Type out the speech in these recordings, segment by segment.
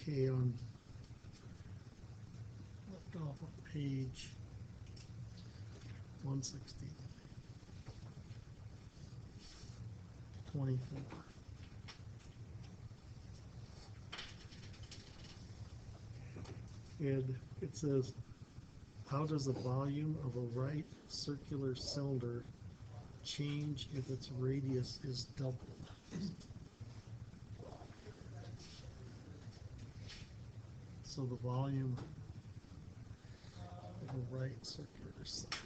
Okay, on left off of page 160, 24. And it says, how does the volume of a right circular cylinder change if its radius is doubled? So the volume of a right circular cylinder.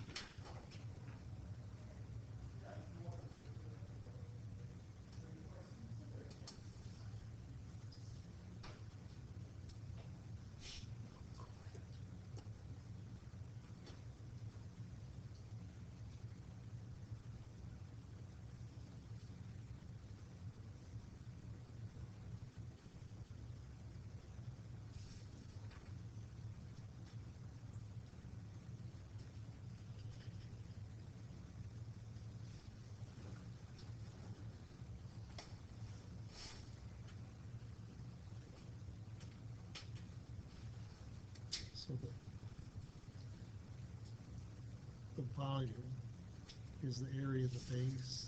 So the volume is the area of the base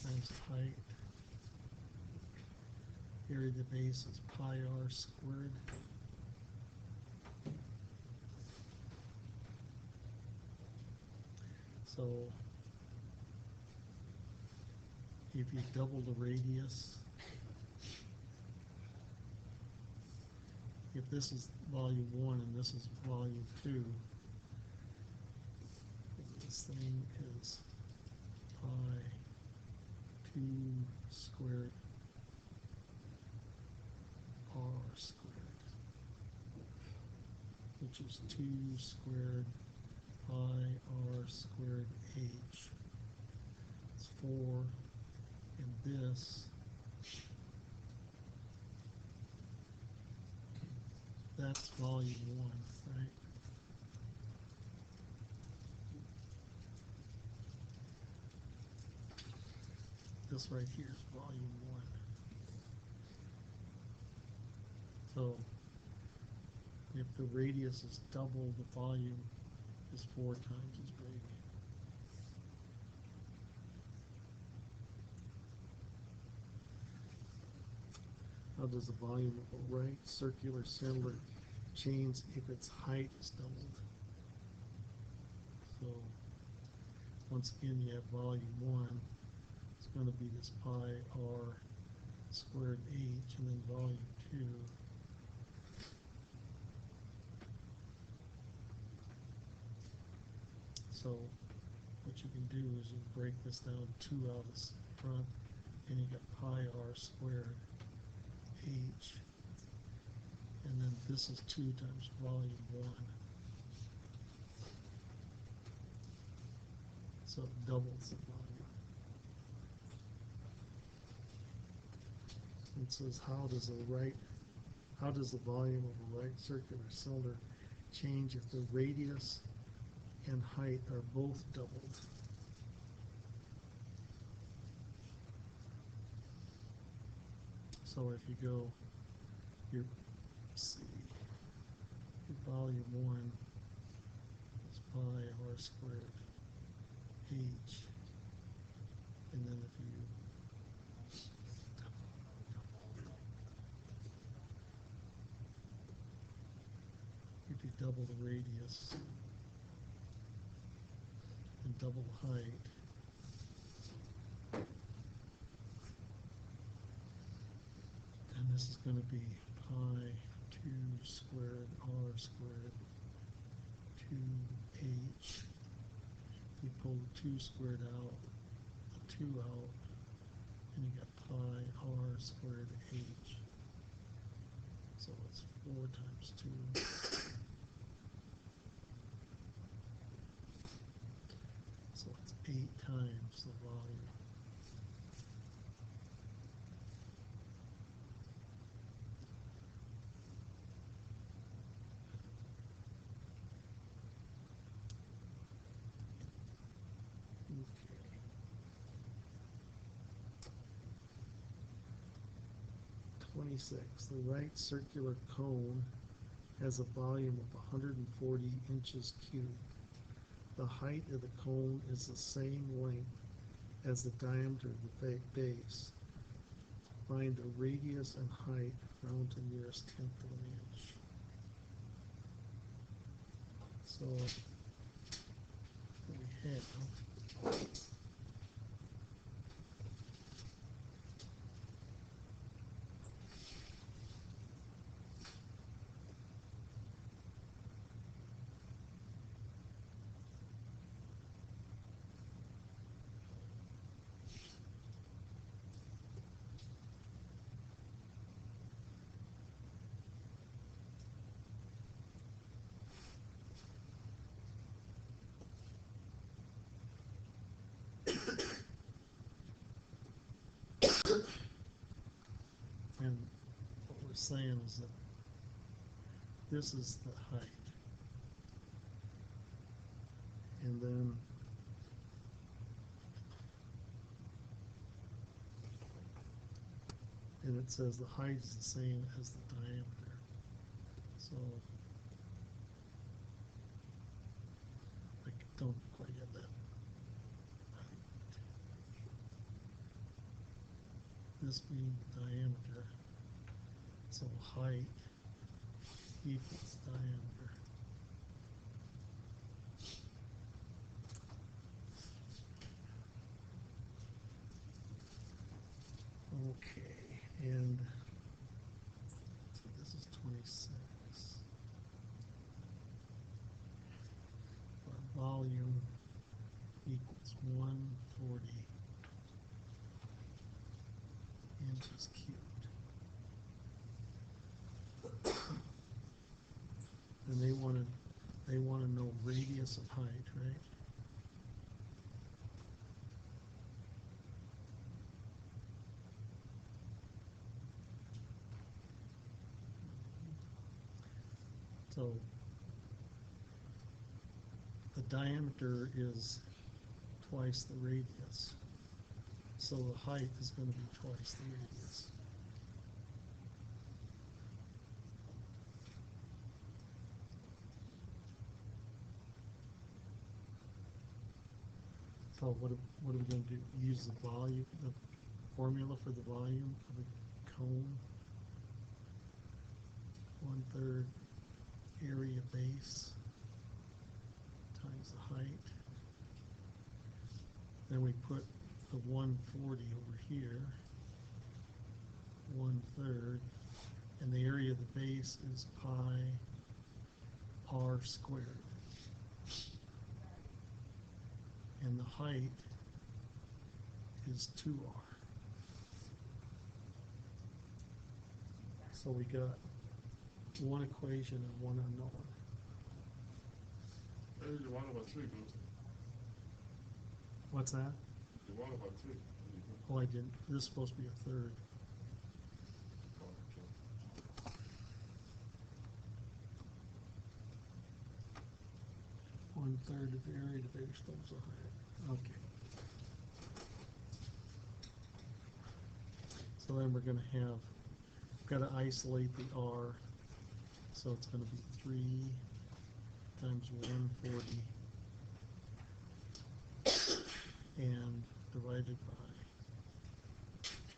times the height. Area of the base is pi r squared. So if you double the radius, if this is volume 1 and this is volume 2, this thing is pi 2 squared r squared, which is 2 squared pi r squared h. It's 4, and this, that's volume 1, right? This right here is volume 1. So if the radius is double, the volume is 4 times as big. How does the volume of a right circular cylinder change if its height is doubled? So once again, you have volume 1. It's going to be this pi r squared h, and then volume 2. So what you can do is you break this down 2 out of the front, and you got pi r squared h, and then this is 2 times volume 1. So it doubles the volume. It says, how does the volume of a right circular cylinder change if the radius and height are both doubled? So if you go, your volume 1 is pi r squared h, and then if you double the radius and double the height, and this is going to be pi 2 squared r squared 2h. You pull the 2 squared out, the 2 out, and you got pi r squared h. So it's 4 times 2. So it's 8 times the volume. 26. The right circular cone has a volume of 140 inches cubed. The height of the cone is the same length as the diameter of the base. Find the radius and height round to nearest tenth of an inch. So we have and what we're saying is that this is the height. And then it says the height is the same as the diameter. So I don't quite get that. This being diameter, so height equals diameter. Okay, and so this is 26. Our volume equals 140 inches cubed. And they want to know radius of height, right? So the diameter is twice the radius. So the height is going to be twice the radius. So what are we going to do? Use the volume, the formula for the volume of a cone. 1/3 area base times the height. Then we put the 140 over here, 1/3, and the area of the base is pi r squared. And the height is 2r. So we got one equation and one unknown. There's the 1/3. What's that? The 1/3. Oh, I didn't. This is supposed to be a third. Oh, okay. 1/3 of the area to base times the height. Okay. So then we're going to have, got to isolate the r. So it's going to be 3 times 140 and divided by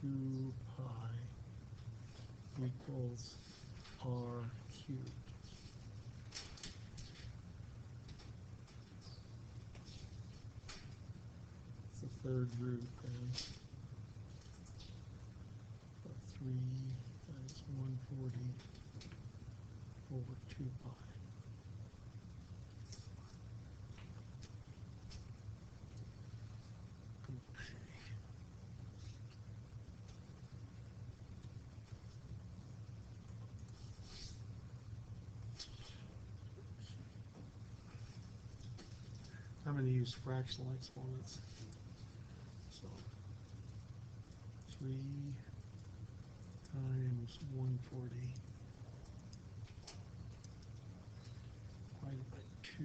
2 pi equals r cubed. It's the third root then. 3 times 140 over 2 pi. I'm going to use fractional exponents. So 3 times 140 divided by 2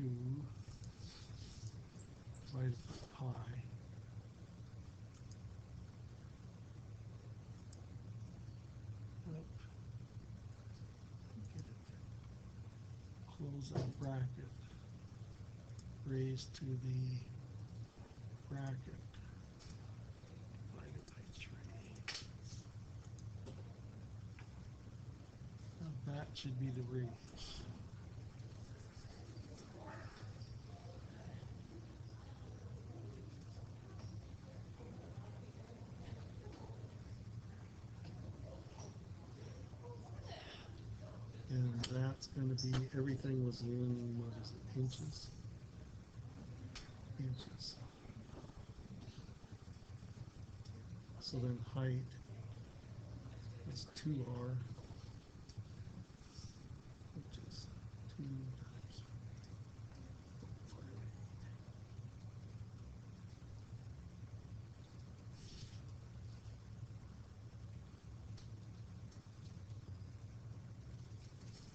divided by pi. is a bracket raised to the bracket divided by 3. Now that should be the radius. And that's going to be, everything was in, what is it, inches? Inches. So then height is 2r, which is 2 times 4.58.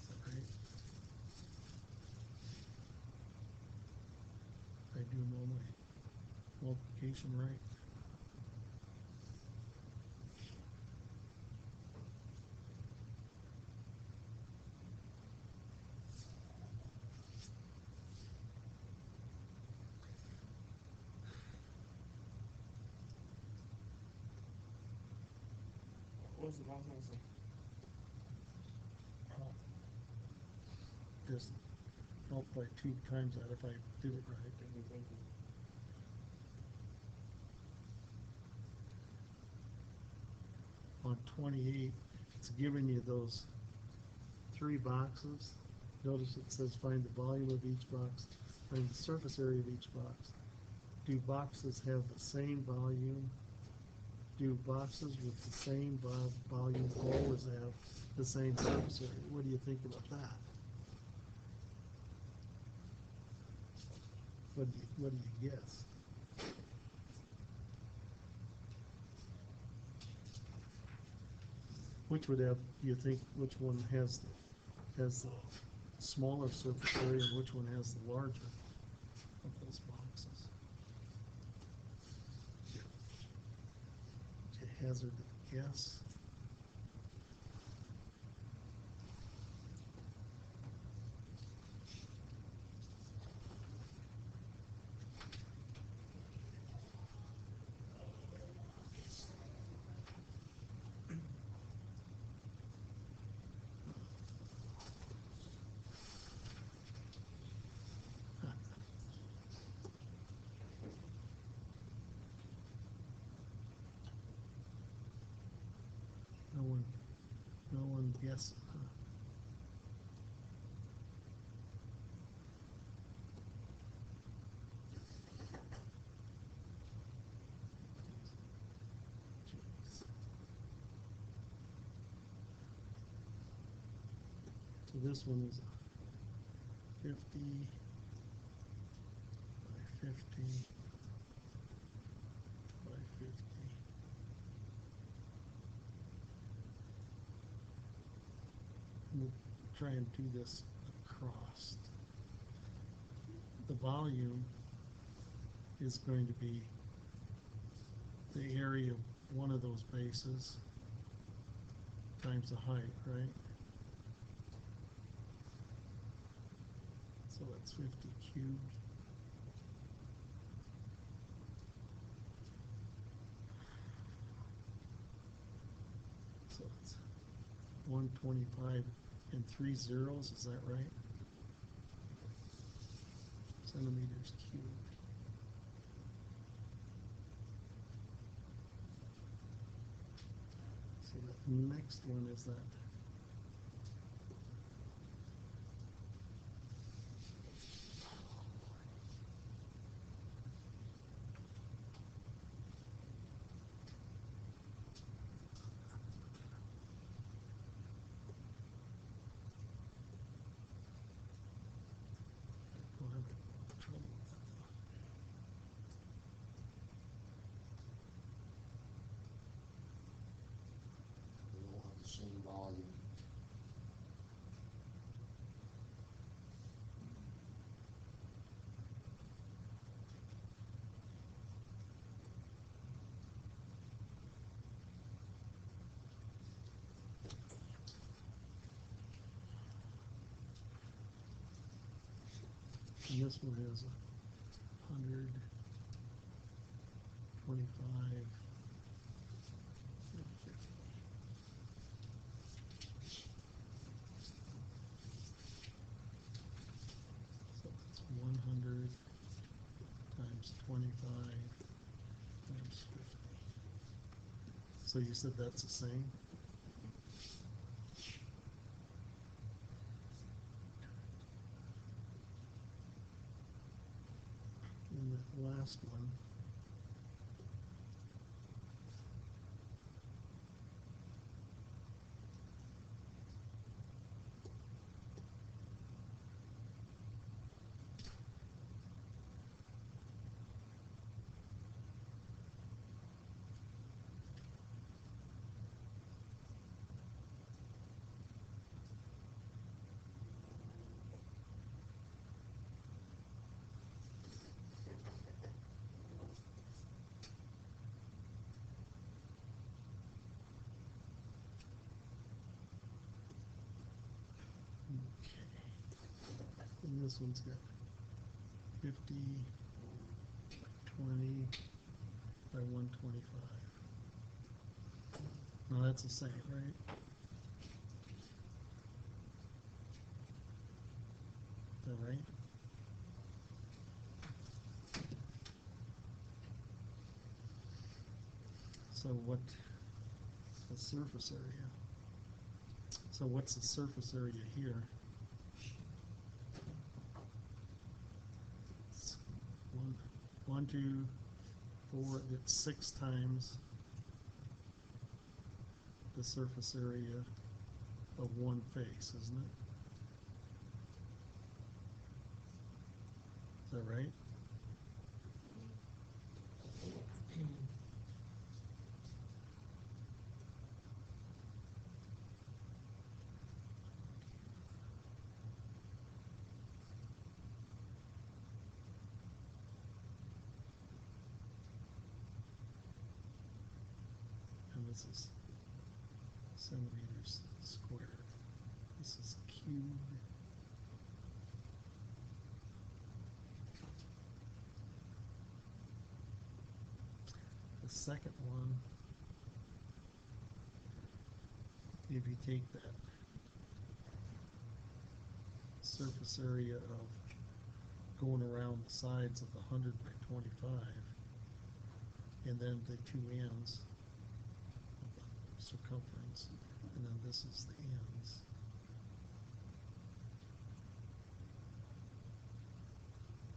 Is that right? I do all my multiplication right. What was the last answer? Just multiply 2 times that if I did it right. Thank you. On 28, it's giving you those 3 boxes. Notice it says find the volume of each box, find the surface area of each box. Do boxes have the same volume? Do boxes with the same volume always have the same surface area? What do you think about that? What do you guess? Which would have, do you think, which one has the smaller surface area and which one has the larger of those boxes? Would you hazard a guess? No one guessed. Jeez. So this one is 50 by 50 by 50. We'll try and do this across. The volume is going to be the area of one of those bases times the height, right? So that's 50 cubed. So it's 125 and 3 zeros, is that right? Centimeters cubed. So the next one is that we'll have trouble with that. We don't have the same volume And this one is 100, 25, and 50. So that's 100 times 25 times 50. So you said that's the same? And the last one, and this one's got 50, 20 by 125. Now that's the same, right? Is that right? So what the surface area? So what's the surface area here? It's 1, 2, 4. It's 6 times the surface area of one face, isn't it? Is that right? And this is centimeters squared. This is cubed. The second one, if you take that surface area of going around the sides of the 100 by 25, and then the two ends of the circumference, and then this is the ends.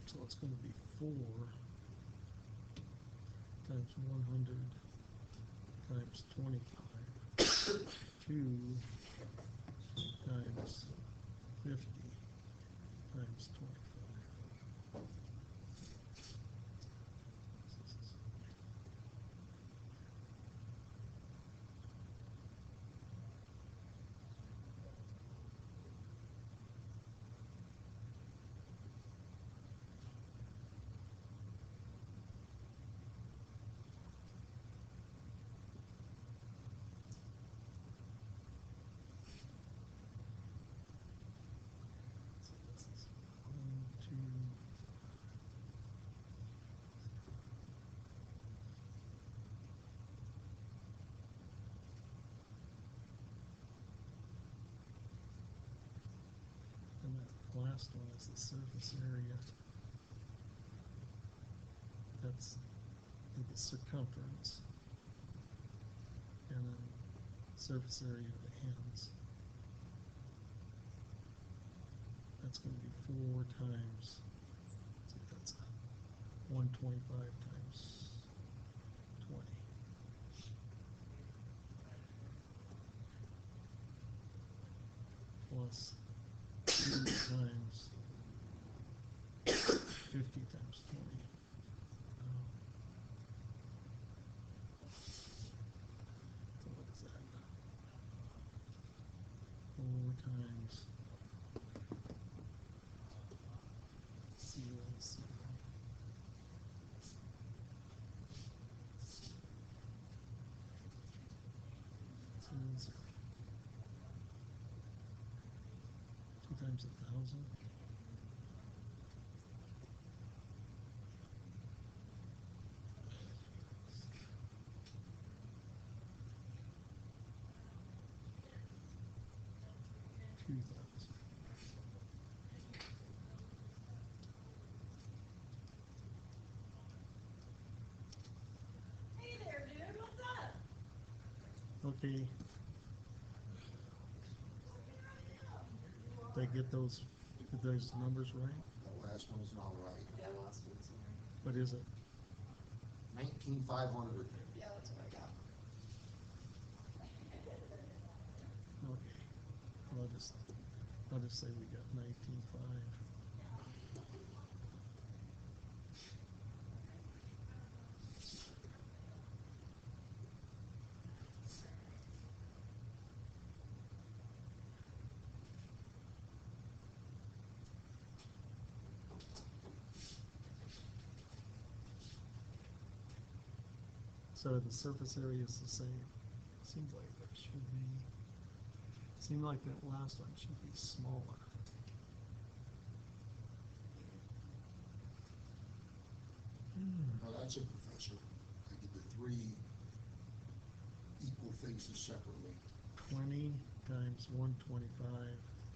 So it's going to be 4 times 100 times 25, 2 times 50 times 25. So this is 1, 2, and that last one is the surface area. That's the circumference, and then surface area of the ends. That's going to be 4 times, so that's 125 times 20. Plus 2 times 50 times 20. So what is that? 4 times 0, 0. 0, 0. 2 times 1,000. 2,000. Hey there, dude, what's up? Okay, did I get those numbers right? The last one's not right. Yeah, last one's sorry. What is it? 19,500. Yeah, that's what I got. Okay, well, I'll just say we got 19,500. So the surface area is the same. Seems like that should be, seemed like that last one should be smaller. Now that's it, Professor. I did the three equal faces separately. 20 times 125,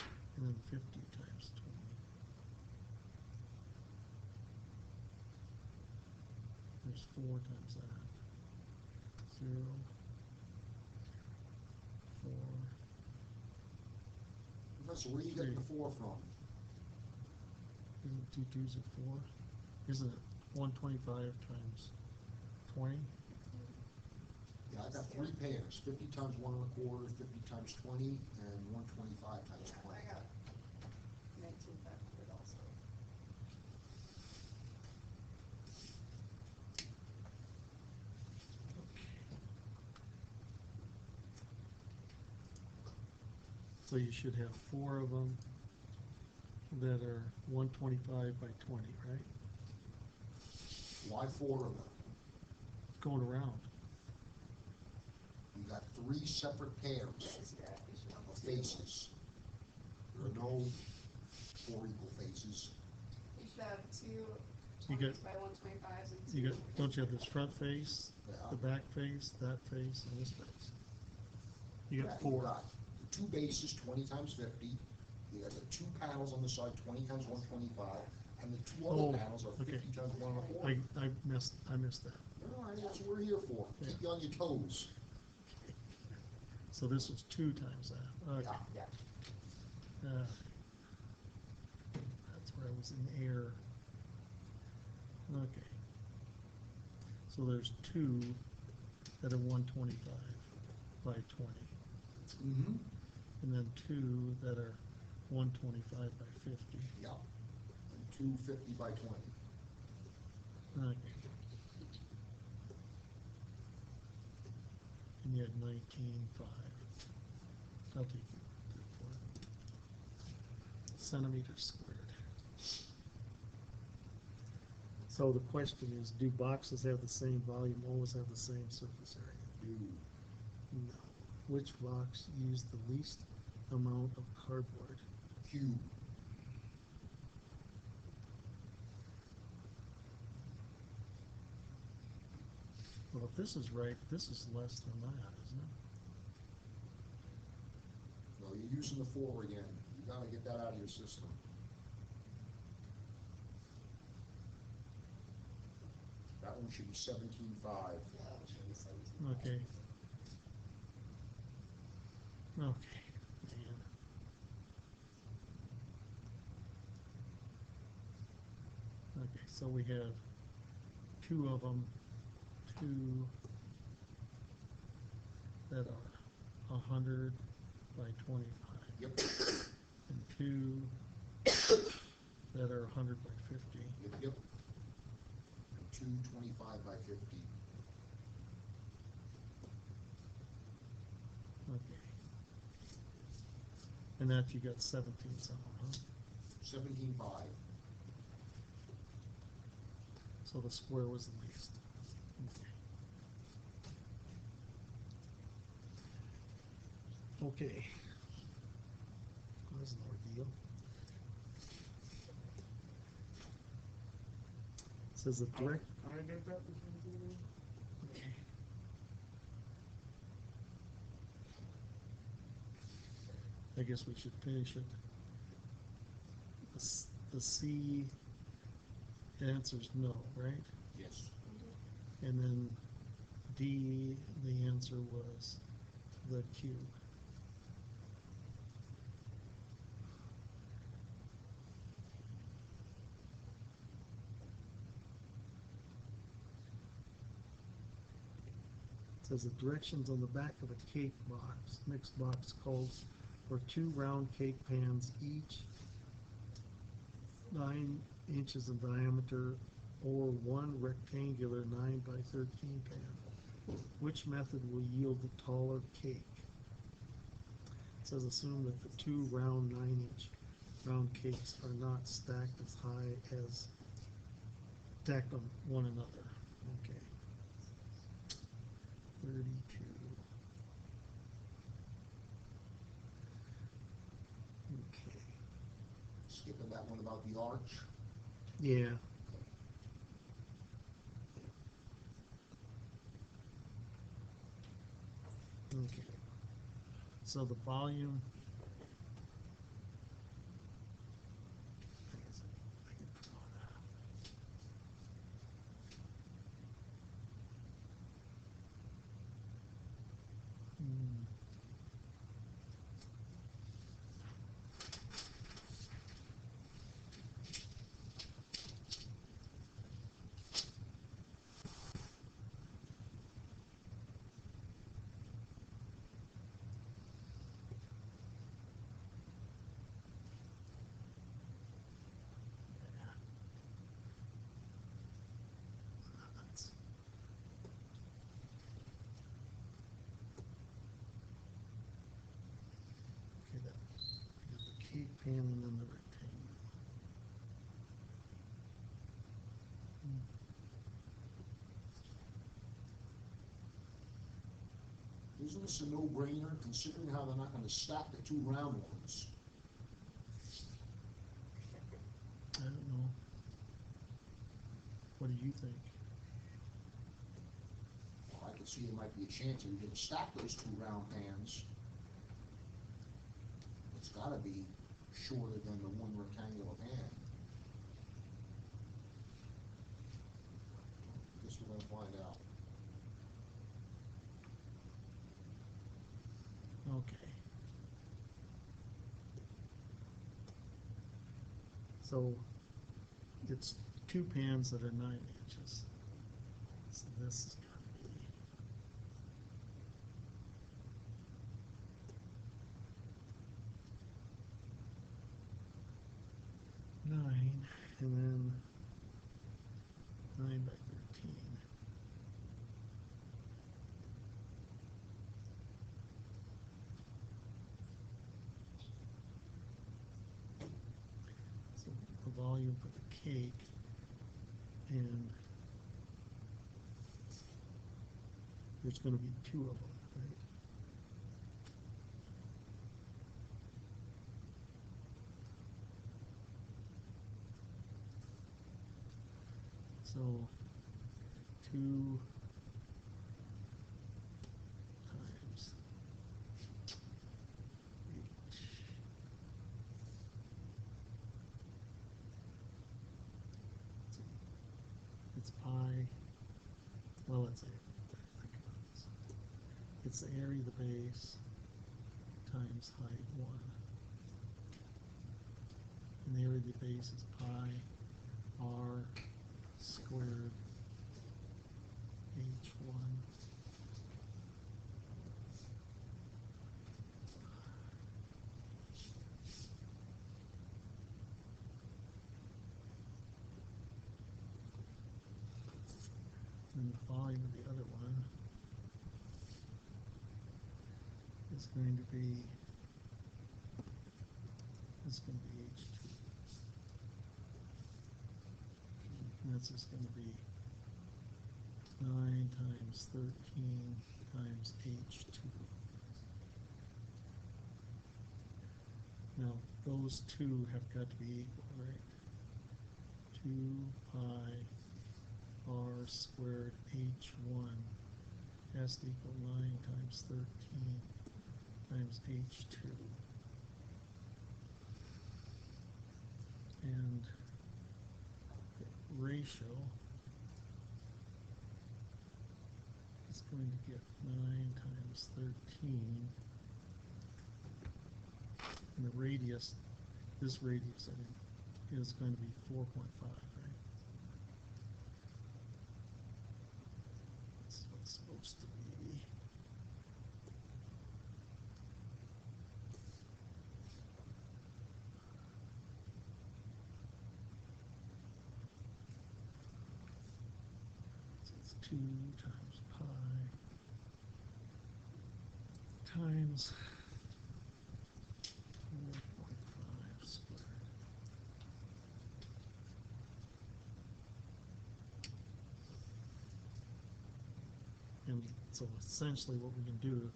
and then 50 times 20. There's 4 times that. 0, 4. Professor, where are you getting the 4 from? Isn't 2 2s are 4? Isn't it 125 times 20? Yeah, I got 3 pairs, 50 times 1 1/4, 50 times 20, and 125 times Yeah, 20. I got 19,500 also. So you should have 4 of them that are 125 by 20, right? Why 4 of them? Going around. You got 3 separate pairs Yeah, you should of almost faces. There are no 4 equal faces. You should have 2 You 20s got- by 125s and 2. You got, don't you have this front face, Yeah. the back face, that face, and this face? You Yeah, got you 4. got the 2 bases, 20 times 50. You got the 2 panels on the side, 20 times 125, and the 2 other Oh, panels are 50 okay. times 1 1/4. I missed that. All right, that's what we're here for. Yeah. Keep you on your toes. So this was 2 times that. Okay. Yeah. Yeah. That's where I was in error. Okay. So there's 2 that are 125 by 20, Mm-hmm. and then 2 that are 125 by 50. Yeah. And 250 by 20. Okay. And you had 19.5. I'll take you for it. Centimeters squared. So the question is, do boxes have the same volume, always have the same surface area? Do No. Which box used the least amount of cardboard? cube. Well, if this is right, this is less than that, isn't it? No, you're using the 4 again. You gotta get that out of your system. That one should be 17.5. Yeah, that should be 17. Okay. Okay. Man. Okay, so we have 2 of them, 2 that are 100 by 25, Yep. and 2 that are 100 by 50. Yep. And 225 by 50. Okay. And that you got 17 something, huh? 17.5. So the square was the least. Okay. Okay. That was an ordeal. Says the direct. I did that between two. Okay. I guess we should finish it. The C answer's no, right? Yes. And then D, the answer was the cube. It says the directions on the back of a cake box, mixed box, calls for 2 round cake pans, each 9 inches in diameter, or 1 rectangular 9 by 13 pan. Which method will yield the taller cake? It says assume that the 2 round 9-inch round cakes are not stacked as high as stacked on one another. Okay. 32. Okay. Skipping that one about the arch. Yeah. Okay. So the volume. I guess I can draw that. That's- Okay, that I got the cake pan and then the rectangle. Isn't this a no-brainer, considering how they're not gonna stack the 2 round ones? I don't know. What do you think? Well, I could see there might be a chance that you're gonna stack those 2 round pans. It's gotta be shorter than the 1 rectangular pan. Guess we're gonna find out. Okay. So it's 2 pans that are 9 inches. So this is gonna be 9, and then 9 by 13. So the volume for the cake, and there's going to be 2 of them, right? So 2 times H. It's pi. Well, let's say, think about this. It's the area of the base times height 1. And the area of the base is pi r squared h1 and the volume of the other one is going to be h2. And that's just going to be 9 times 13 times h2. Now, those 2 have got to be equal, right? 2 pi r squared h1 has to equal 9 times 13 times h2. and the ratio is going to get 9 times 13, and the radius, this radius, I think, is going to be 4.5, right? That's what it's supposed to be. So it's 2 times pi times 4.5 squared. And so essentially what we can do to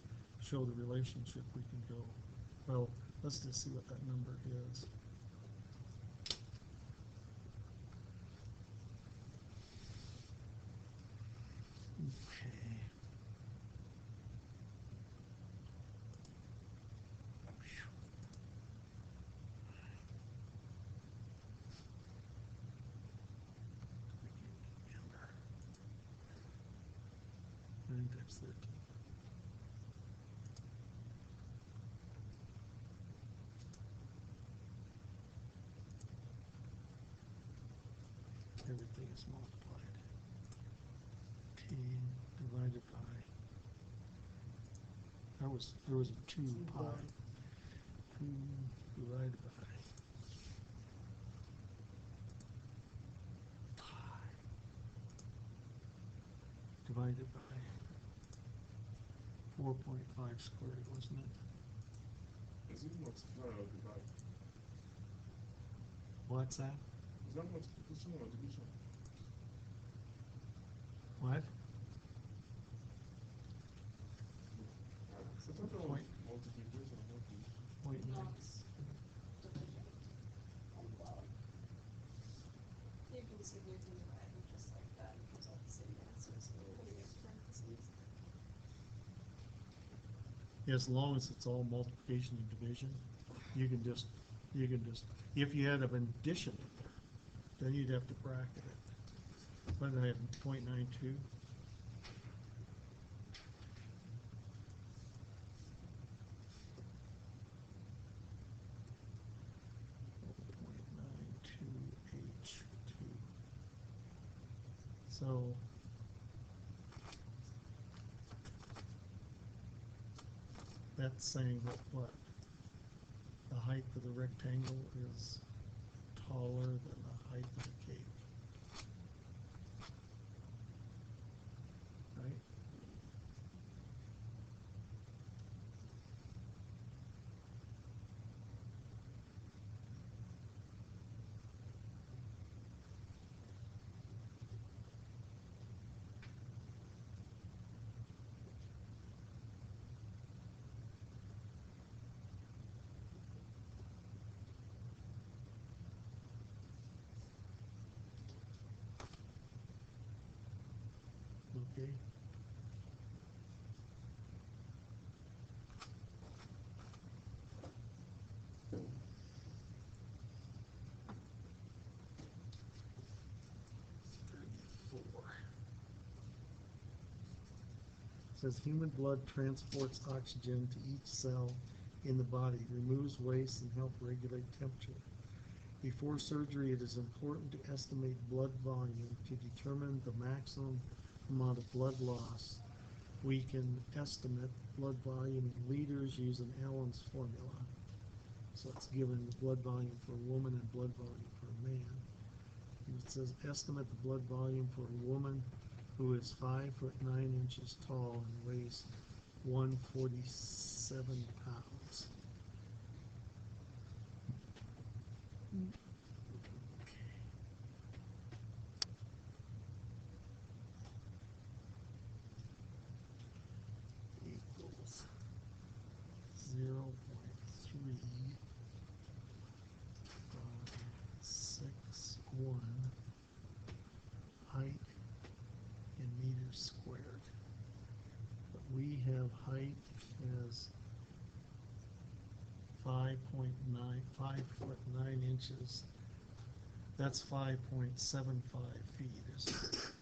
show the relationship, we can go, well, let's just see what that number is. Okay. Nine times 13. Everything is multiplied. 10 divided by, there was a 2 pi. 2 divided by pi divided by 4.5 squared, wasn't it? Is it multiply or divide? What's that? Is that multiplication or division? What? So talk about multiplication, not division. Point No, nine. it's division. You can simply divide it just like that, it comes out the same answer, so putting it in parentheses. As long as it's all multiplication and division, you can just, if you had an addition in there, then you'd have to bracket it. What did I have, 0.92? H2. So that's saying that what? The height of the rectangle is taller than the height of the cake. Right? Okay. Says human blood transports oxygen to each cell in the body, removes waste, and help regulate temperature. Before surgery, it is important to estimate blood volume to determine the maximum amount of blood loss. We can estimate blood volume in liters using Allen's formula. So it's given the blood volume for a woman and blood volume for a man. And it says estimate the blood volume for a woman who is 5'9" tall and weighs 147 pounds. Equals 0.3561 height in meters squared. But we have height as 5 foot 9 inches That's 5.75 feet, isn't it?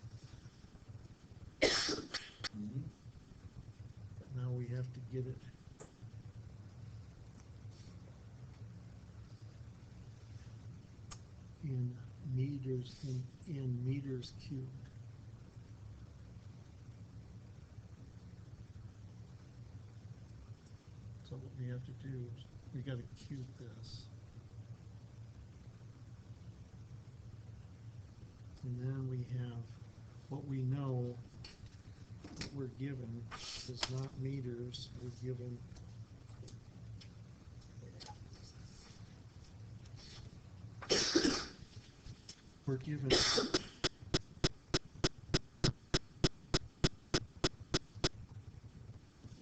Mhm. But now we have to get it in meters, in meters cubed. So what we have to do is, we gotta cube this. And then we have what we know, what we're given is not meters, we're given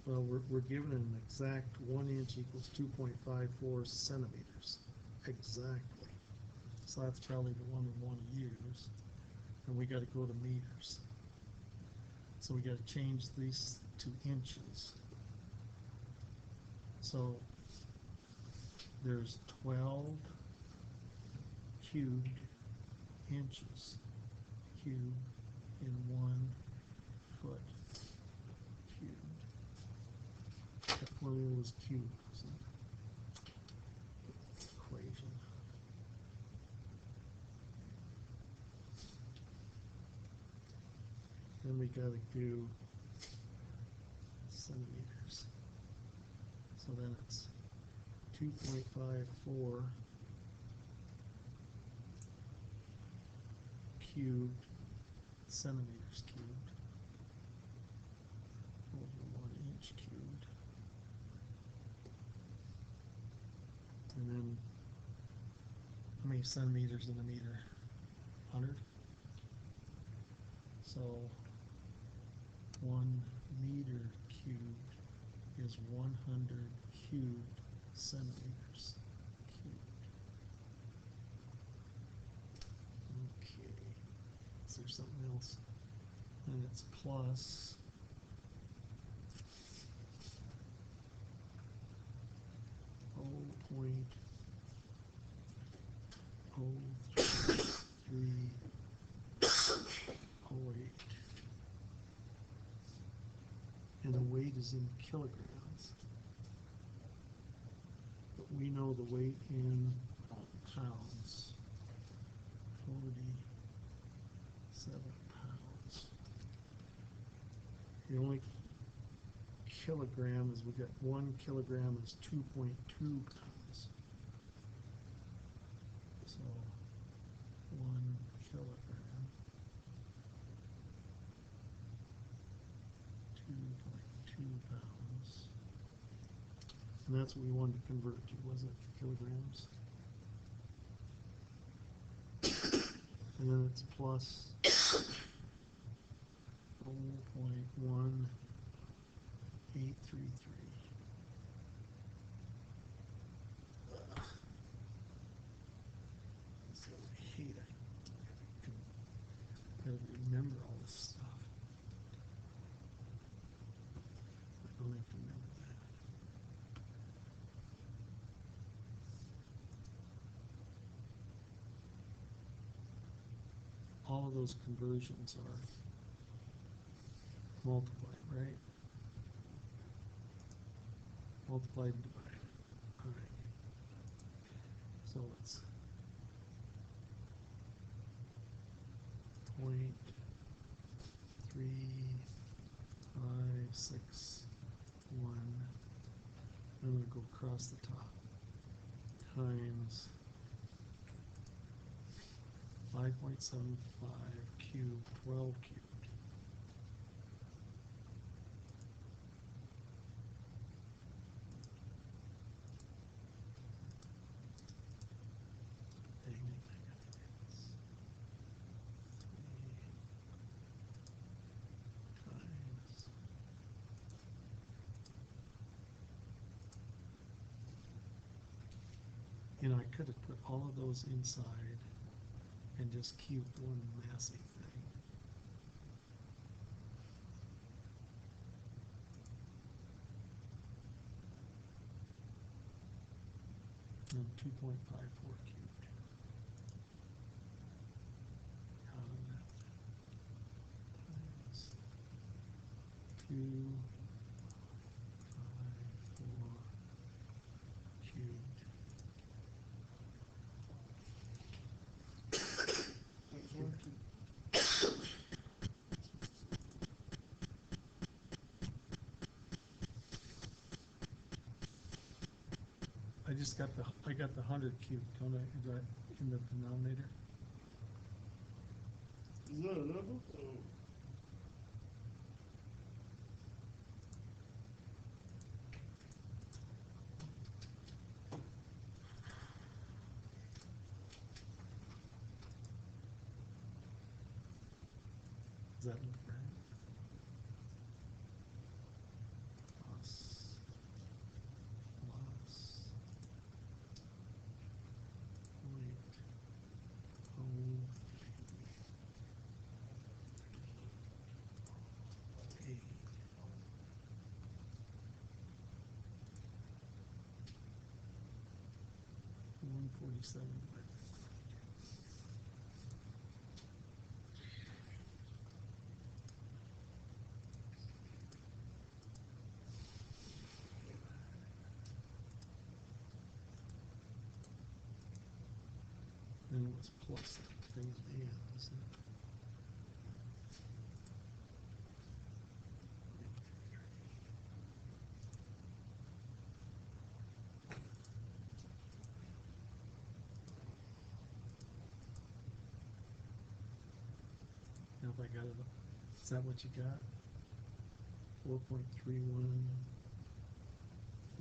well, we're given an exact 1 inch equals 2.54 centimeters, exactly. So that's probably the one we want to use, and we got to go to meters. So we got to change these to inches. So there's 12 cubed inches cubed in 1 foot cubed. That formula was cubed, wasn't it? Equation. Then we gotta do centimeters. So then it's 2.54 cubed centimeters cubed over 1 inch cubed. And then, how many centimeters in a meter? 100? So 1 meter cubed is 100 cubed centimeters cubed. Okay, is there something else? And it's plus 0.0308. And the weight is in kilograms. But we know the weight in pounds. 47 pounds. The only kilogram is, we got 1 kilogram is 2.2 pounds. So 1 kilogram, 2.2 pounds. And that's what we wanted to convert to, wasn't it, kilograms? And then it's plus 0.1833. So I hate it. Gotta remember all this stuff. I don't have to remember that. All of those conversions are multiplied, right? Multiplied and divided. All right. So it's 0.3561. I'm going to go across the top. Times 5.75 cubed, 12 cubed. Dang it, I gotta do this. 3 times. You know, I could have put all of those inside and just cubed one massive thing. And 2.54 cubed. cubed. Times 1, 2. I got the 100 cubed, don't I, is that in the denominator? Is that a level? Oh. Does that look right? Plus point oh eight. $147. Then it was plus that thing at the end, isn't it? Now if I got it, is that what you got? 4.31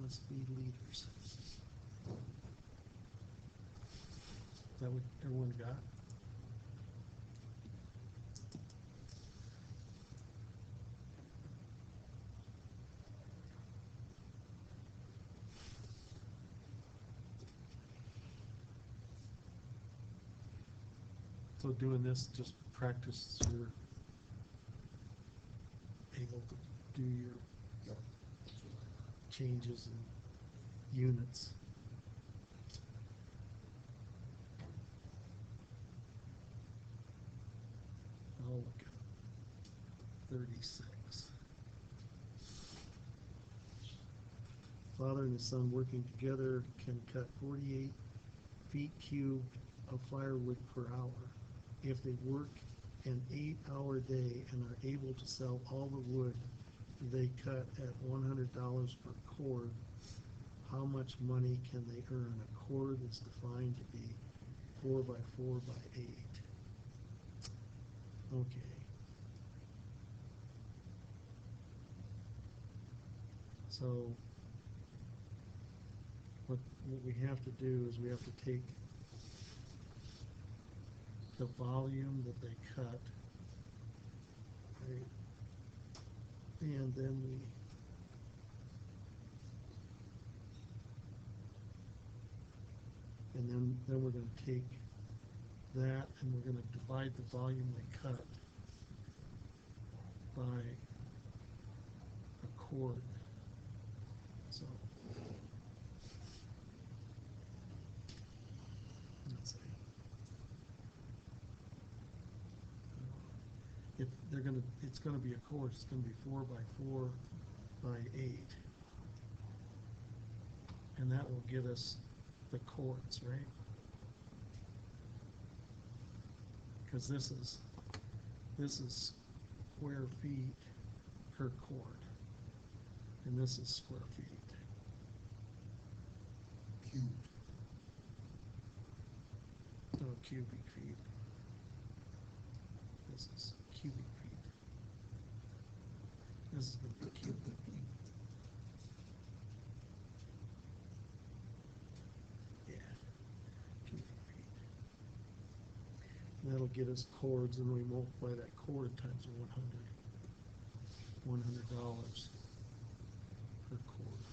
must be liters. Is that what everyone got? So doing this, just practice your able to do your Yep, that's what I got. changes in units. I'll look at 36. Father and his son working together can cut 48 feet cubed of firewood per hour. If they work an 8-hour day and are able to sell all the wood they cut at $100 per cord, how much money can they earn? A cord is defined to be 4 by 4 by 8. Okay. So what we have to do is we have to take the volume that they cut, right? And then we're going to take that and we're going to divide the volume they cut by a cord. So let's see. If they're going to, it's going to be a cord. It's going to be 4 by 4 by 8, and that will get us the cords, right? Because this is square feet per cord, and this is square feet. Cubed. No, cubic feet. This is cubic feet. This is going to be cubic feet. Yeah, cubic feet. And that'll get us cords, and we multiply that cord times 100. $100 per cord.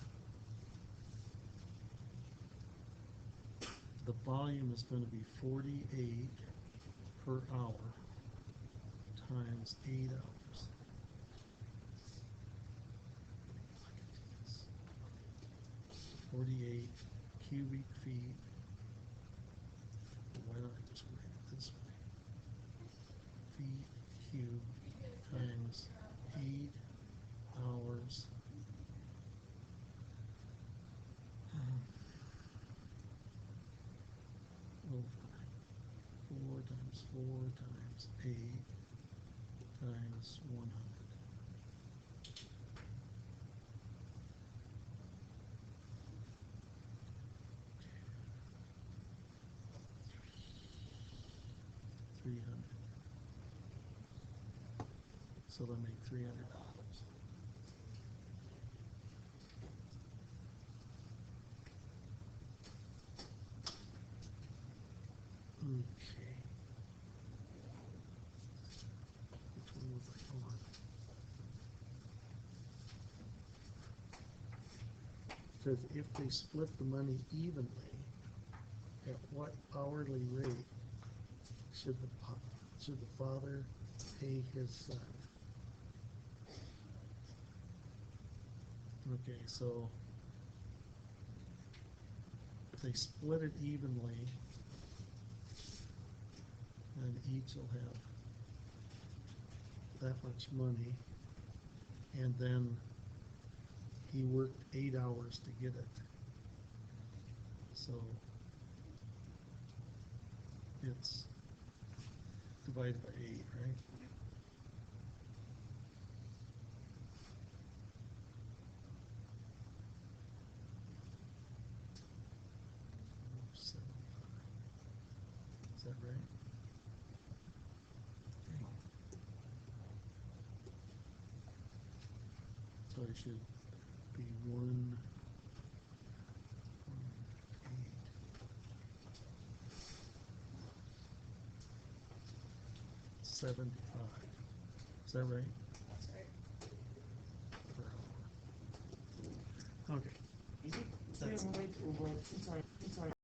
The volume is going to be 48 per hour times 8 hours. 48 cubic feet. Why don't I just write it this way? Feet cubed times 8 times 4 times 8 times 100. $300. So they'll make $300. Okay. Which one was I on? Says if they split the money evenly, at what hourly rate should the father pay his son? Okay, so if they split it evenly, then each will have that much money, and then he worked 8 hours to get it. So it's divided by 8, right? Is that right? Okay. So it should be 1, 8. $75. Is that right? That's right. Per hour. Okay. Is it 2 over 2 times